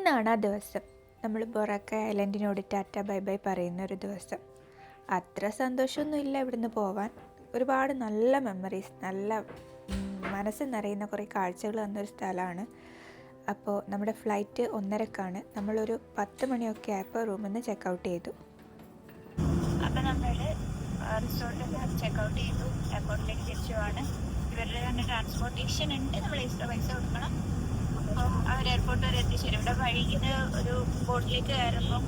ഇന്നാണ് ആ ദിവസം. നമ്മൾ ബൊറാക്കയ ഐലൻഡിനോട് ടാറ്റ ബൈ ബൈ പറയുന്ന ഒരു ദിവസം. അത്ര സന്തോഷമൊന്നുമില്ല ഇവിടുന്ന് പോവാൻ. ഒരുപാട് നല്ല മെമ്മറീസ്, നല്ല മനസ്സ് നിറയുന്ന കുറേ കാഴ്ചകൾ തന്നൊരു സ്ഥലമാണ്. അപ്പോൾ നമ്മുടെ ഫ്ലൈറ്റ് 1:30ക്കാണ്. നമ്മളൊരു 10 മണിയൊക്കെ ആയപ്പോൾ റൂമിൽ നിന്ന് ചെക്കൗട്ട് ചെയ്തു. അപ്പം നമ്മൾ റിസോർട്ടിൽ നിന്ന് ചെക്കൗട്ട് ചെയ്തു. എയർപോർട്ടിലേക്ക് തിരിച്ചു പോവാണ്. ഇവരുടെ തന്നെ ട്രാൻസ്പോർട്ടേഷൻ ഉണ്ട്, നമ്മൾ എക്സ്ട്രാ പൈസ കൊടുക്കണം. അപ്പം അവർ എയർപോർട്ട് വരെ എത്തിച്ചേരും. ഇവിടെ വഴിയിൽ ഒരു ബോട്ടിലേക്ക് കയറുമ്പോൾ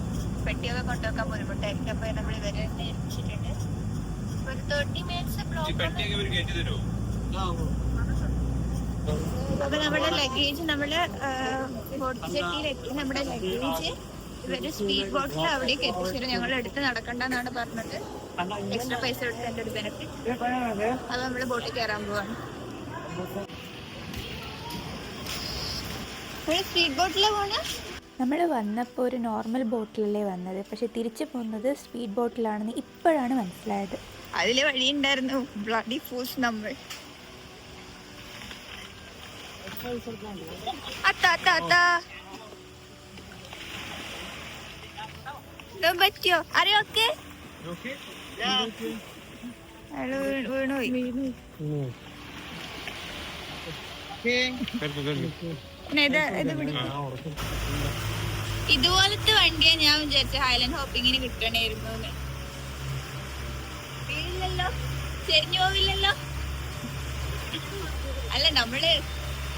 പെട്ടിയൊക്കെ കൊണ്ടുവെക്കാൻ ബുദ്ധിമുട്ടായിരിക്കും. അപ്പോൾ നമ്മൾ ഇവരെ തന്നെ ഏൽപ്പിച്ചിട്ടുണ്ട്. ഒരു 30 മിനിറ്റ്സ് ബ്ലോക്ക്. അപ്പൊ നമ്മുടെ ലഗേജ് നമ്മള് ബോട്ട് ജെട്ടിയിലെത്തി. നമ്മുടെ ലഗേജ് ഇവര് സ്പീഡ് ബോട്ടിൽ അവിടേക്ക് എത്തിച്ചേരും. ഞങ്ങൾ എടുത്ത് നടക്കണ്ടെന്നാണ് പറഞ്ഞത്. എക്സ്ട്രാ പൈസ എടുത്ത് എൻ്റെ ഒരു ബെനിഫിറ്റ്. അത് നമ്മള് ബോട്ടിൽ കയറാൻ പോവാണ്. സ്പീഡ് ബോട്ടിലാണ് പോണേ. നമ്മൾ വന്നപ്പോൾ ഒരു നോർമൽ ബോട്ടിലല്ലേ വന്നത്, പക്ഷെ തിരിച്ചു പോകുന്നത് സ്പീഡ് ബോട്ടിലാണെന്ന് ഇപ്പോഴാണ് മനസ്സിലായത്. അതില് വഴിയുണ്ടായിരുന്നു. ബ്ലഡി ഫൂൾസ് നമ്മൾ. പറ്റിയോ അറിയൊക്കെ വീണുപോയി. ഇതുപോലത്തെ വണ്ടിയാ ഞാൻ വിചാരിച്ച ഹൈലൻഡ് ഹോപ്പിങ്ങിന് കിട്ടണായിരുന്നു. വീഴില്ലല്ലോ, ചെരിഞ്ഞു പോവില്ലല്ലോ. അല്ല നമ്മള്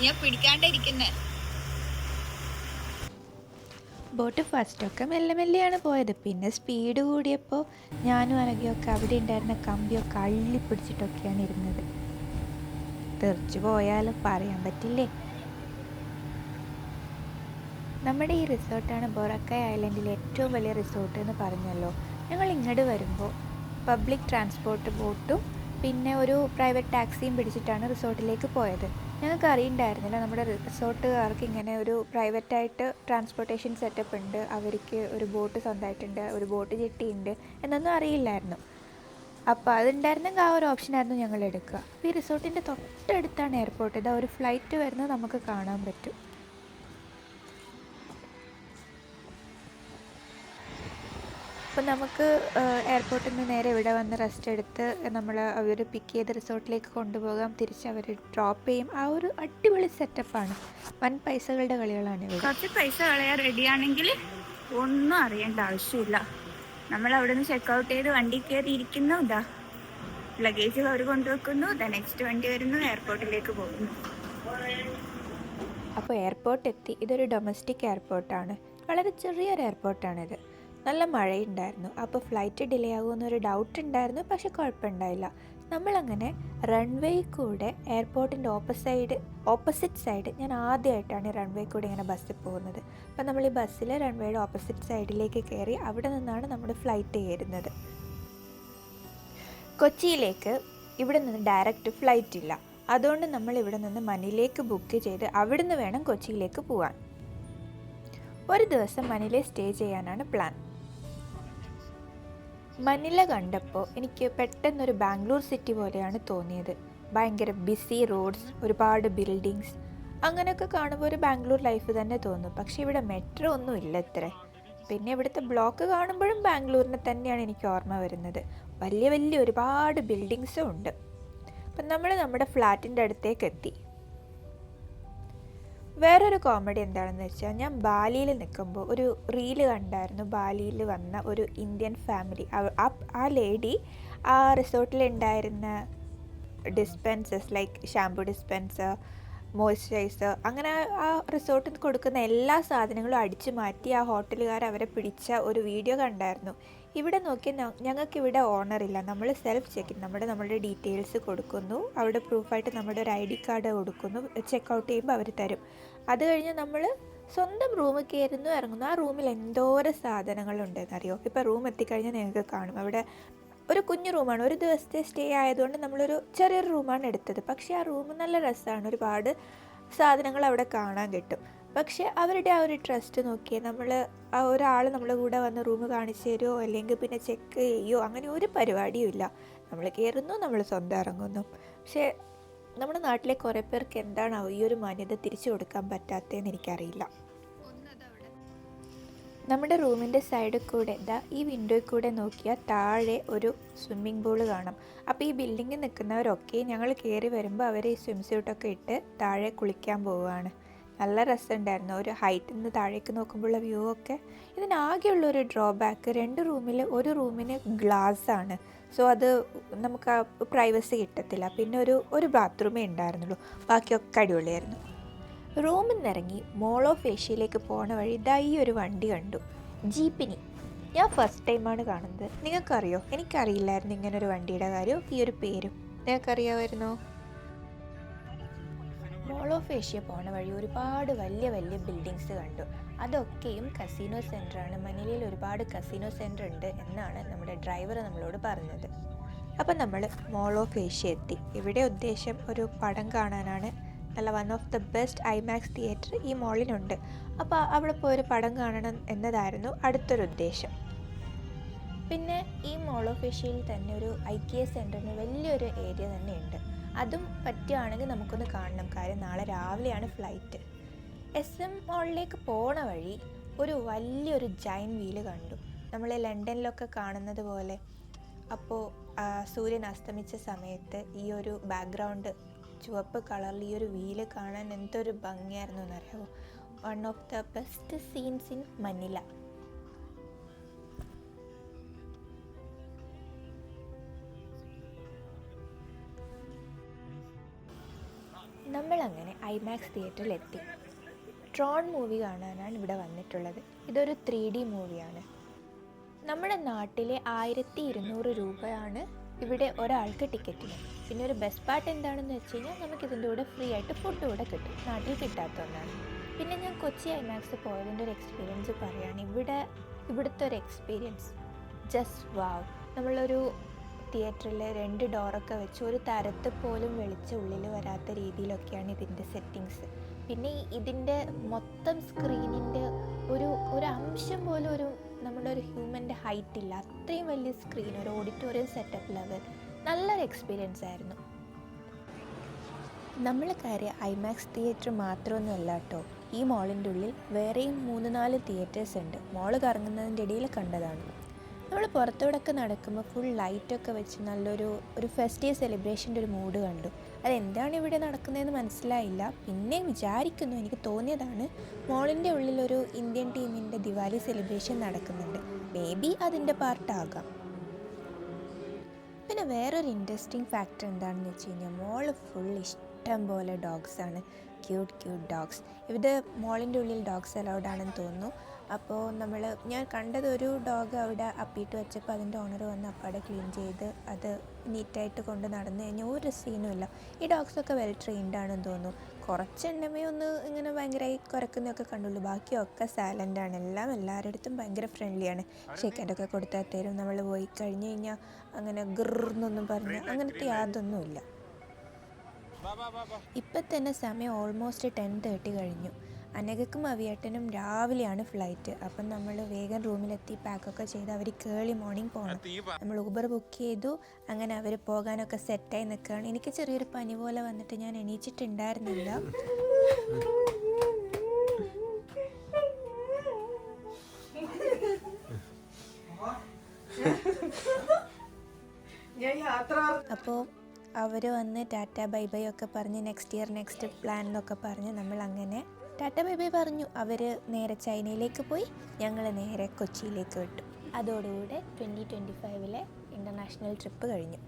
ഞാൻ പിടിക്കാണ്ടിരിക്കുന്നേ. ബോട്ട് ഫസ്റ്റൊക്കെ മെല്ലെ മെല്ലെയാണ് പോയത്. പിന്നെ സ്പീഡ് കൂടിയപ്പോൾ ഞാനും അനഘയൊക്കെ അവിടെ ഉണ്ടായിരുന്ന കമ്പിയൊക്കെ അള്ളിപ്പിടിച്ചിട്ടൊക്കെയാണ് ഇരുന്നത്. തെറിച്ചു പോയാലും പറയാൻ പറ്റില്ലേ. നമ്മുടെ ഈ റിസോർട്ടാണ് ബൊറാക്കയ ഐലൻഡിലെ ഏറ്റവും വലിയ റിസോർട്ട് എന്ന് പറഞ്ഞല്ലോ. ഞങ്ങൾ ഇങ്ങോട്ട് വരുമ്പോൾ പബ്ലിക് ട്രാൻസ്പോർട്ട് ബോട്ടും പിന്നെ ഒരു പ്രൈവറ്റ് ടാക്സിയും പിടിച്ചിട്ടാണ് റിസോർട്ടിലേക്ക് പോയത്. ഞങ്ങൾക്ക് അറിയണ്ടായിരുന്നില്ല നമ്മുടെ റിസോർട്ടുകാർക്ക് ഇങ്ങനെ ഒരു പ്രൈവറ്റായിട്ട് ട്രാൻസ്പോർട്ടേഷൻ സെറ്റപ്പ് ഉണ്ട്, അവർക്ക് ഒരു ബോട്ട് സ്വന്തമായിട്ടുണ്ട്, ഒരു ബോട്ട് ജെട്ടിയുണ്ട് എന്നൊന്നും അറിയില്ലായിരുന്നു. അപ്പോൾ അതുണ്ടായിരുന്നെങ്കിൽ ആ ഒരു ഓപ്ഷനായിരുന്നു ഞങ്ങൾ എടുക്കുക. അപ്പോൾ ഈ റിസോർട്ടിൻ്റെ തൊട്ടടുത്താണ് എയർപോർട്ട്. ഇതാ ഒരു ഫ്ലൈറ്റ് വരുന്നത് നമുക്ക് കാണാൻ പറ്റും. അപ്പം നമുക്ക് എയർപോർട്ടിൽ നിന്ന് നേരെ ഇവിടെ വന്ന് റെസ്റ്റ് എടുത്ത് നമ്മൾ അവർ പിക്ക് ചെയ്ത് റിസോർട്ടിലേക്ക് കൊണ്ടുപോകാം, തിരിച്ച് അവർ ഡ്രോപ്പ് ചെയ്യും. ആ ഒരു അടിപൊളി സെറ്റപ്പാണ്. വൻ പൈസകളുടെ കളികളാണ് ഇവിടെ. കുറച്ച് പൈസ കളയാൻ റെഡിയാണെങ്കിൽ ഒന്നും അറിയേണ്ട ആവശ്യമില്ല. നമ്മൾ അവിടെ നിന്ന് ചെക്കൗട്ട് ചെയ്ത് വണ്ടി കയറി ഇരിക്കുന്നു. ഇതാ ലഗേജ് അവർ കൊണ്ടുവെക്കുന്നു. നെക്സ്റ്റ് വണ്ടി വരുന്നു, എയർപോർട്ടിലേക്ക് പോകുന്നു. അപ്പോൾ എയർപോർട്ട് എത്തി. ഇതൊരു ഡൊമസ്റ്റിക് എയർപോർട്ടാണ്. വളരെ ചെറിയൊരു എയർപോർട്ടാണിത്. നല്ല മഴയുണ്ടായിരുന്നു. അപ്പോൾ ഫ്ലൈറ്റ് ഡിലേ ആകുമെന്നൊരു ഡൗട്ട് ഉണ്ടായിരുന്നു, പക്ഷെ കുഴപ്പമുണ്ടായില്ല. നമ്മളങ്ങനെ റൺവേ കൂടെ എയർപോർട്ടിൻ്റെ ഓപ്പോസിറ്റ് സൈഡ് ഞാൻ ആദ്യമായിട്ടാണ് റൺവേ കൂടെ ഇങ്ങനെ ബസ്സിൽ പോകുന്നത്. അപ്പം നമ്മൾ ഈ ബസ്സിൽ റൺവേയുടെ ഓപ്പോസിറ്റ് സൈഡിലേക്ക് കയറി അവിടെ നിന്നാണ് നമ്മുടെ ഫ്ലൈറ്റ് കയറുന്നത്. കൊച്ചിയിലേക്ക് ഇവിടെ നിന്ന് ഡയറക്റ്റ് ഫ്ലൈറ്റ് ഇല്ല. അതുകൊണ്ട് നമ്മൾ ഇവിടെ നിന്ന് മനിലേക്ക് ബുക്ക് ചെയ്ത് അവിടെ നിന്ന് വേണം കൊച്ചിയിലേക്ക് പോകാൻ. ഒരു ദിവസം മനിലെ സ്റ്റേ ചെയ്യാനാണ് പ്ലാൻ. മനില കണ്ടപ്പോൾ എനിക്ക് പെട്ടെന്നൊരു ബാംഗ്ലൂർ സിറ്റി പോലെയാണ് തോന്നിയത്. ഭയങ്കര ബിസി റോഡ്സ്, ഒരുപാട് ബിൽഡിങ്സ്, അങ്ങനെയൊക്കെ കാണുമ്പോൾ ഒരു ബാംഗ്ലൂർ ലൈഫ് തന്നെ തോന്നും. പക്ഷേ ഇവിടെ മെട്രോ ഒന്നും ഇല്ല ഇത്ര. പിന്നെ ഇവിടുത്തെ ബ്ലോക്ക് കാണുമ്പോഴും ബാംഗ്ലൂരിനെ തന്നെയാണ് എനിക്ക് ഓർമ്മ വരുന്നത്. വലിയ വലിയ ഒരുപാട് ബിൽഡിങ്സും ഉണ്ട്. അപ്പം നമ്മൾ നമ്മുടെ ഫ്ലാറ്റിൻ്റെ അടുത്തേക്ക് എത്തി. വേറൊരു കോമഡി എന്താണെന്ന് വെച്ചാൽ, ഞാൻ ബാലിയിൽ നിൽക്കുമ്പോൾ ഒരു റീല് കണ്ടായിരുന്നു. ബാലിയിൽ വന്ന ഒരു ഇന്ത്യൻ ഫാമിലി, ആ ലേഡി ആ റിസോർട്ടിലുണ്ടായിരുന്ന dispensers like shampoo dispenser, moisturiser, അങ്ങനെ ആ റിസോർട്ടിൽ കൊടുക്കുന്ന എല്ലാ സാധനങ്ങളും അടിച്ചു മാറ്റി ആ ഹോട്ടലുകാർ അവരെ പിടിച്ച ഒരു വീഡിയോ കണ്ടായിരുന്നു. ഇവിടെ നോക്കിയാൽ ഞങ്ങൾക്കിവിടെ ഓണറില്ല. നമ്മൾ സെൽഫ് ചെക്ക് ഇൻ, നമ്മുടെ ഡീറ്റെയിൽസ് കൊടുക്കുന്നു, അവിടെ പ്രൂഫായിട്ട് നമ്മുടെ ഒരു ID കാർഡ് കൊടുക്കുന്നു, ചെക്കൗട്ട് ചെയ്യുമ്പോൾ അവർ തരും. അത് കഴിഞ്ഞ് നമ്മൾ സ്വന്തം റൂമിൽ കയറുന്നു, ഇറങ്ങുന്നു. ആ റൂമിൽ എന്തോരം സാധനങ്ങളുണ്ടെന്നറിയോ. ഇപ്പോൾ റൂം എത്തിക്കഴിഞ്ഞാൽ നിങ്ങൾക്ക് കാണും. അവിടെ ഒരു കുഞ്ഞു റൂമാണ്. ഒരു ദിവസത്തെ സ്റ്റേ ആയതുകൊണ്ട് നമ്മളൊരു ചെറിയൊരു റൂമാണ് എടുത്തത്. പക്ഷേ ആ റൂം നല്ല രസമാണ്. ഒരുപാട് സാധനങ്ങൾ അവിടെ കാണാൻ കിട്ടും. പക്ഷേ അവരുടെ ആ ഒരു ട്രസ്റ്റ് നോക്കിയാൽ ഒരാൾ നമ്മളെ കൂടെ വന്ന് റൂം കാണിച്ചു തരുമോ അല്ലെങ്കിൽ പിന്നെ ചെക്ക് ചെയ്യുമോ, അങ്ങനെ ഒരു പരിപാടിയും ഇല്ല. നമ്മൾ കയറുന്നു, നമ്മൾ സ്വന്തം ഇറങ്ങുന്നു. പക്ഷേ നമ്മുടെ നാട്ടിലെ കുറേ പേർക്ക് എന്താണോ ഈ ഒരു മാന്യത തിരിച്ചു കൊടുക്കാൻ പറ്റാത്തതെന്ന് എനിക്കറിയില്ല. നമ്മുടെ റൂമിൻ്റെ സൈഡിൽ കൂടെ ഈ വിൻഡോയിൽ കൂടെ നോക്കിയാൽ താഴെ ഒരു സ്വിമ്മിംഗ് പൂള് കാണാം. അപ്പോൾ ഈ ബിൽഡിങ്ങിൽ നിൽക്കുന്നവരൊക്കെ ഞങ്ങൾ കയറി വരുമ്പോൾ അവർ ഈ സ്വിം സ്യൂട്ടൊക്കെ ഇട്ട് താഴെ കുളിക്കാൻ പോവുകയാണ്. നല്ല രസമുണ്ടായിരുന്നു. ഒരു ഹൈറ്റിൽ നിന്ന് താഴേക്ക് നോക്കുമ്പോഴുള്ള വ്യൂ ഒക്കെ. ഇതിനാകെയുള്ളൊരു ഡ്രോബാക്ക്, 2 റൂമിൽ ഒരു റൂമിന് ഗ്ലാസ് ആണ്. സോ അത് നമുക്ക് ആ പ്രൈവസി കിട്ടത്തില്ല. പിന്നെ ഒരു ബാത്റൂമേ ഉണ്ടായിരുന്നുള്ളൂ, ബാക്കിയൊക്കെ അടിപൊളിയായിരുന്നു. റൂമിൽ നിന്ന് ഇറങ്ങി മോൾ ഓഫ് ഏഷ്യയിലേക്ക് പോണ വഴി ഈ ഒരു വണ്ടി കണ്ടു, ജീപ്പിനി. ഞാൻ ഫസ്റ്റ് ടൈമാണ് കാണുന്നത്. നിങ്ങൾക്കറിയോ? എനിക്കറിയില്ലായിരുന്നു ഇങ്ങനൊരു വണ്ടിയുടെ കാര്യം, ഈ ഒരു പേരും. നിങ്ങൾക്കറിയാമായിരുന്നോ? മോൾ ഓഫ് ഏഷ്യ പോണ വഴി ഒരുപാട് വലിയ വലിയ ബിൽഡിങ്സ് കണ്ടു. അതൊക്കെയും കസീനോ സെൻറ്ററാണ്. മനിലയിൽ ഒരുപാട് കസീനോ സെൻറ്റർ ഉണ്ട് എന്നാണ് നമ്മുടെ ഡ്രൈവർ നമ്മളോട് പറഞ്ഞത്. അപ്പം നമ്മൾ മോൾ ഓഫ് ഏഷ്യ എത്തി. ഇവിടെ ഉദ്ദേശം ഒരു പടം കാണാനാണ്. നല്ല one of the best IMAX theatre ഈ മോളിനുണ്ട്. അപ്പോൾ അവിടെ പോയൊരു പടം കാണണം എന്നതായിരുന്നു അടുത്തൊരു ഉദ്ദേശം. പിന്നെ ഈ മോൾ ഓഫ് ഏഷ്യയിൽ തന്നെ ഒരു IKEA സെൻറ്ററിന് വലിയൊരു ഏരിയ തന്നെ ഉണ്ട്. അതും പറ്റുകയാണെങ്കിൽ നമുക്കൊന്ന് കാണണം. കാര്യം നാളെ രാവിലെയാണ് ഫ്ലൈറ്റ്. SM മോളിലേക്ക് പോണ വഴി ഒരു വലിയൊരു ജൈൻ വീല് കണ്ടു, നമ്മൾ ലണ്ടനിലൊക്കെ കാണുന്നത് പോലെ. അപ്പോൾ സൂര്യൻ അസ്തമിച്ച സമയത്ത് ഈ ഒരു ബാക്ക്ഗ്രൗണ്ട് ചുവപ്പ് കളറിൽ ഈ ഒരു വീല് കാണാൻ എന്തൊരു ഭംഗിയായിരുന്നു എന്നറിയാമോ? One of the best scenes in Manila. നമ്മളങ്ങനെ ഐമാക്സ് തിയേറ്ററിലെത്തി. ട്രോൺ മൂവി കാണാനാണ് ഇവിടെ വന്നിട്ടുള്ളത്. ഇതൊരു 3D മൂവിയാണ്. നമ്മുടെ നാട്ടിലെ 1200 രൂപയാണ് ഇവിടെ ഒരാൾക്ക് ടിക്കറ്റിന്. പിന്നെ ഒരു ബെസ്റ്റ് പാർട്ട് എന്താണെന്ന് വെച്ച് കഴിഞ്ഞാൽ നമുക്കിതിൻ്റെ കൂടെ ഫ്രീ ആയിട്ട് ഫുഡ് കൂടെ കിട്ടും. നാട്ടിൽ കിട്ടാത്ത ഒന്നാണ്. പിന്നെ ഞാൻ കൊച്ചി ഐമാക്സ് പോയതിൻ്റെ ഒരു എക്സ്പീരിയൻസ് പറയുകയാണ്. ഇവിടുത്തെ ഒരു എക്സ്പീരിയൻസ് ജസ്റ്റ് വാവ്. നമ്മളൊരു തിയേറ്ററിൽ 2 ഡോറൊക്കെ വെച്ച് ഒരു തരത്ത് പോലും വെളിച്ചം ഉള്ളിൽ വരാത്ത രീതിയിലൊക്കെയാണ് ഇതിൻ്റെ സെറ്റിങ്സ്. പിന്നെ ഇതിൻ്റെ മൊത്തം സ്ക്രീനിൻ്റെ ഒരു അംശം പോലും നമ്മുടെ ഒരു ഹ്യൂമൻ്റെ ഹൈറ്റ് ഇല്ല. അത്രയും വലിയ സ്ക്രീൻ, ഒരു ഓഡിറ്റോറിയം സെറ്റപ്പ് ലെവൽ. നല്ലൊരു എക്സ്പീരിയൻസ് ആയിരുന്നു. നമ്മൾ കയറിയ ഐമാക്സ് തിയേറ്റർ മാത്രമൊന്നുമല്ല കേട്ടോ. ഈ മോളിൻ്റെ ഉള്ളിൽ വേറെയും 3-4 തിയേറ്റേഴ്സ് ഉണ്ട്. മോള് കറങ്ങുന്നതിൻ്റെ ഇടയിൽ കണ്ടതാണ്. നമ്മൾ പുറത്തോടൊക്കെ നടക്കുമ്പോൾ ഫുൾ ലൈറ്റൊക്കെ വെച്ച് നല്ലൊരു ഫെസ്റ്റീവ് സെലിബ്രേഷൻ്റെ ഒരു മൂഡ് കണ്ടു. അതെന്താണ് ഇവിടെ നടക്കുന്നതെന്ന് മനസ്സിലായില്ല. പിന്നെ വിചാരിക്കുന്നു, എനിക്ക് തോന്നിയതാണ്, മോളിൻ്റെ ഉള്ളിലൊരു ഇന്ത്യൻ ടീമിൻ്റെ ദിവാലി സെലിബ്രേഷൻ നടക്കുന്നുണ്ട്. മേ ബി അതിൻ്റെ പാർട്ടാകാം. പിന്നെ വേറൊരു ഇൻട്രസ്റ്റിംഗ് ഫാക്ടർ എന്താണെന്ന് വെച്ച് കഴിഞ്ഞാൽ മോള് ഫുൾ ഇഷ്ടം പോലെ ഡോഗ്സാണ്. Cute dogs. ഇത് മോളിൻ്റെ ഉള്ളിൽ ഡോഗ്സ് അലൗഡ് ആണെന്ന് തോന്നുന്നു. അപ്പോൾ ഞാൻ കണ്ടത് ഒരു ഡോഗ് അവിടെ അപ്പിയിട്ട് വെച്ചപ്പോൾ അതിൻ്റെ ഓണർ വന്ന് അപ്പാടെ ക്ലീൻ ചെയ്ത് അത് നീറ്റായിട്ട് കൊണ്ട് നടന്നു കഴിഞ്ഞാൽ ഒരു സീനുമില്ല. ഈ ഡോഗ്സൊക്കെ വെൽ ട്രെയിൻഡ് ആണെന്ന് തോന്നുന്നു. കുറച്ചെണ്ണമേ ഒന്ന് ഇങ്ങനെ ഭയങ്കരമായി കുരക്കുന്നതൊക്കെ കണ്ടുള്ളൂ. ബാക്കിയൊക്കെ സൈലൻ്റാണ്. എല്ലാവരുടെ അടുത്തും ഭയങ്കര ഫ്രണ്ട്ലിയാണ്. ഷേക്കൻ്റൊക്കെ കൊടുത്താൽ തരും. നമ്മൾ പോയി കഴിഞ്ഞ് കഴിഞ്ഞാൽ അങ്ങനെ ഗിർന്നൊന്നും പറഞ്ഞ് അങ്ങനത്തെ യാതൊന്നുമില്ല. ഇപ്പം തന്നെ സമയം ഓൾമോസ്റ്റ് 10:30 കഴിഞ്ഞു. അനഘക്കും അവിയേട്ടനും രാവിലെയാണ് ഫ്ലൈറ്റ്. അപ്പം നമ്മൾ വേഗം റൂമിലെത്തി പാക്കൊക്കെ ചെയ്ത് അവർ ഏർലി മോർണിംഗ് പോകണം. നമ്മൾ ഊബർ ബുക്ക് ചെയ്തു. അങ്ങനെ അവർ പോകാനൊക്കെ സെറ്റായി നിൽക്കുകയാണ്. എനിക്ക് ചെറിയൊരു പനി പോലെ വന്നിട്ട് ഞാൻ എണീച്ചിട്ടുണ്ടായിരുന്നില്ല. അപ്പോൾ അവർ വന്ന് ടാറ്റ ബൈ ബൈ ഒക്കെ പറഞ്ഞ് നെക്സ്റ്റ് ഇയർ നെക്സ്റ്റ് പ്ലാൻ എന്നൊക്കെ പറഞ്ഞ് നമ്മൾ അങ്ങനെ ടാറ്റ ബൈ ബൈ പറഞ്ഞു. അവർ നേരെ ചൈനയിലേക്ക് പോയി, ഞങ്ങൾ നേരെ കൊച്ചിയിലേക്ക് വിട്ടു. അതോടുകൂടെ 2025 ഇൻ്റർനാഷണൽ ട്രിപ്പ് കഴിഞ്ഞു.